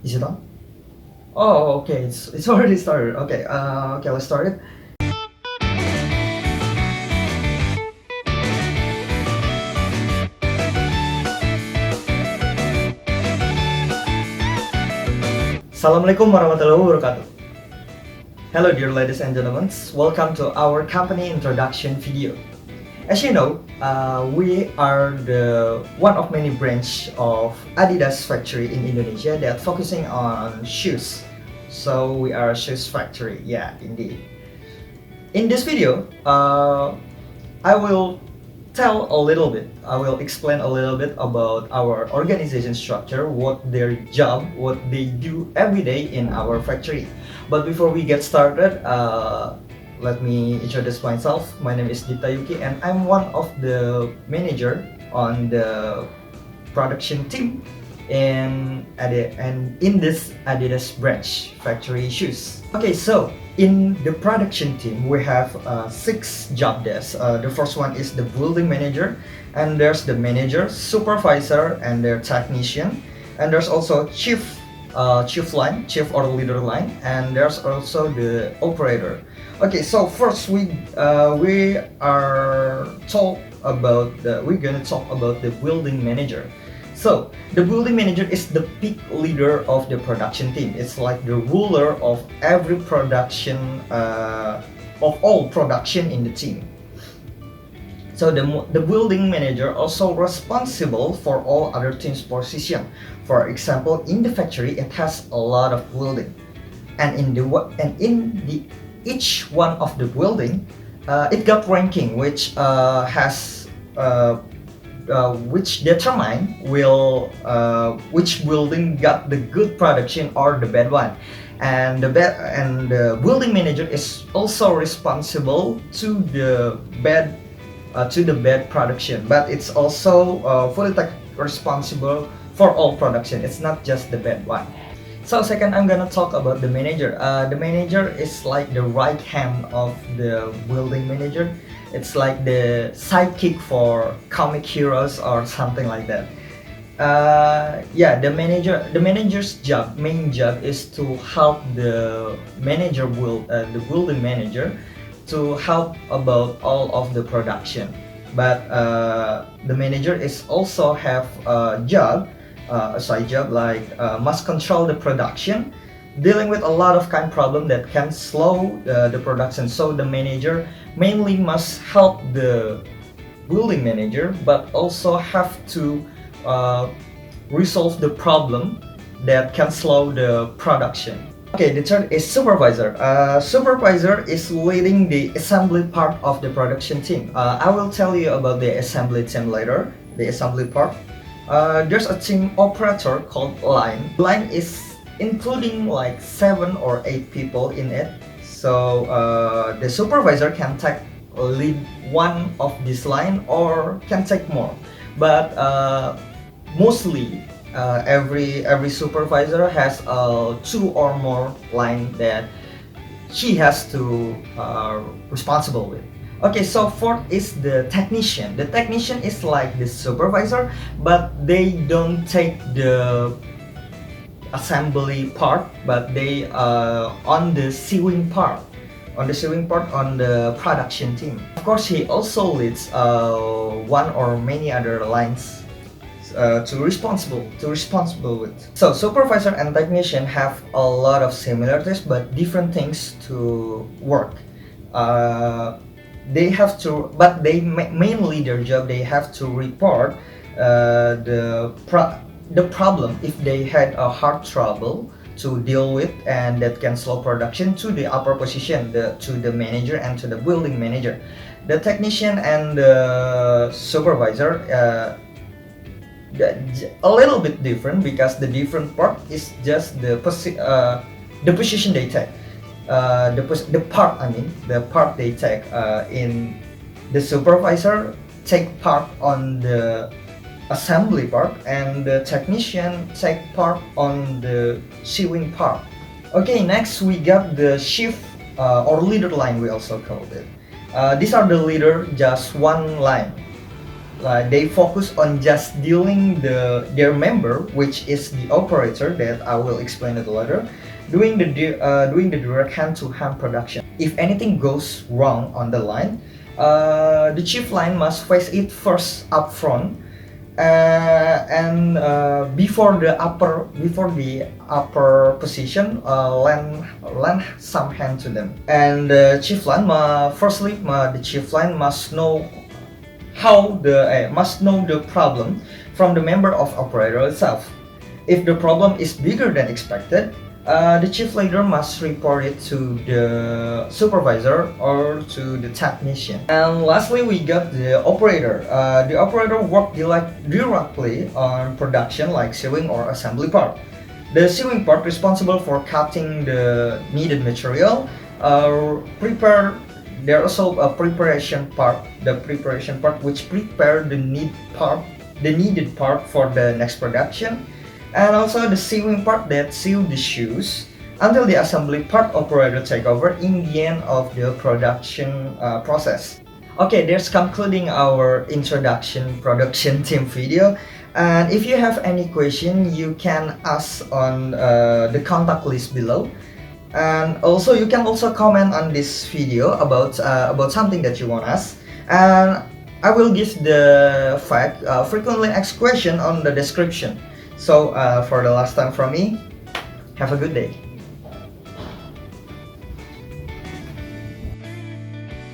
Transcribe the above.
Is it on? Oh, okay. It's already started. Okay. Okay. Let's start it. Assalamualaikum warahmatullahi wabarakatuh. Hello, dear ladies and gentlemen. Welcome to our company introduction video. As you know, we are the one of many branch of Adidas factory in Indonesia that focusing on shoes. So we are a shoes factory. Yeah, indeed. In this video, I will I will explain a little bit about our organization structure, what their job, what they do every day in our factory. But before we get started, let me introduce myself. My name is Dita Yuki and I'm one of the manager on the production team and in this Adidas branch factory shoes. Okay, so in the production team we have 6 job desks. The first one is the building manager, and there's the manager, supervisor, and their technician, and there's also chief or leader line, and there's also the operator. Okay, so first we're gonna talk about the building manager. So the building manager is the peak leader of the production team. It's like the ruler of every production, of all production in the team. So the building manager also responsible for all other teams' position. For example, in the factory, it has a lot of building, and in the each one of the building, it got ranking, which determine which building got the good production or the bad one, and the building manager is also responsible to the bad production, but it's also fully responsible for all production. It's not just the bad one. So second, I'm gonna talk about the manager. The manager is like the right hand of the building manager. It's like the sidekick for comic heroes or something like that. Yeah, the manager's main job is to help the building manager to help about all of the production. But the manager is also have a side job like must control the production, dealing with a lot of kind problem that can slow the production. So the manager mainly must help the building manager, but also have to resolve the problem that can slow the production. Okay, the third is supervisor. Supervisor is leading the assembly part of the production team. I will tell you about the assembly team later, the assembly part. There's a team operator called line. Line is including like 7 or 8 people in it. So the supervisor can take lead one of this line or can take more. But mostly every supervisor has 2 or more line that he has to responsible with. Okay, so fourth is the technician. The technician is like the supervisor, but they don't take the assembly part, but they on the sewing part on the production team. Of course, he also leads one or many other lines to responsible with. So supervisor and technician have a lot of similarities but different things to work. Mainly their job, they have to report the problem if they had a hard trouble to deal with and that can slow production to the upper position, to the manager and to the building manager. The technician and the supervisor a little bit different because the different part is just the position they take. The part they take in the supervisor take part on the assembly part, and the technician take part on the sewing part. Okay, next we got the shift or leader line, we also called it. These are the leader, just one line. they focus on just dealing their member, which is the operator that I will explain it later, doing the direct hand-to-hand production. If anything goes wrong on the line, the chief line must face it first up front, and before the upper position, lend some hand to them. And the chief line the chief line must know the problem from the member of operator itself. If the problem is bigger than expected, the chief leader must report it to the supervisor or to the technician. And lastly, we got the operator. The operator works directly on production like sewing or assembly part. The sewing part responsible for cutting the needed material, there also a preparation part, which prepare the needed part for the next production, and also the sewing part that sew the shoes until the assembly part operator take over in the end of the production process. Okay, that's concluding our introduction production team video. And if you have any question, you can ask on the contact list below. And also you can also comment on this video about something that you want us, and I will give the frequently asked question on the description. So for the last time from me, have a good day.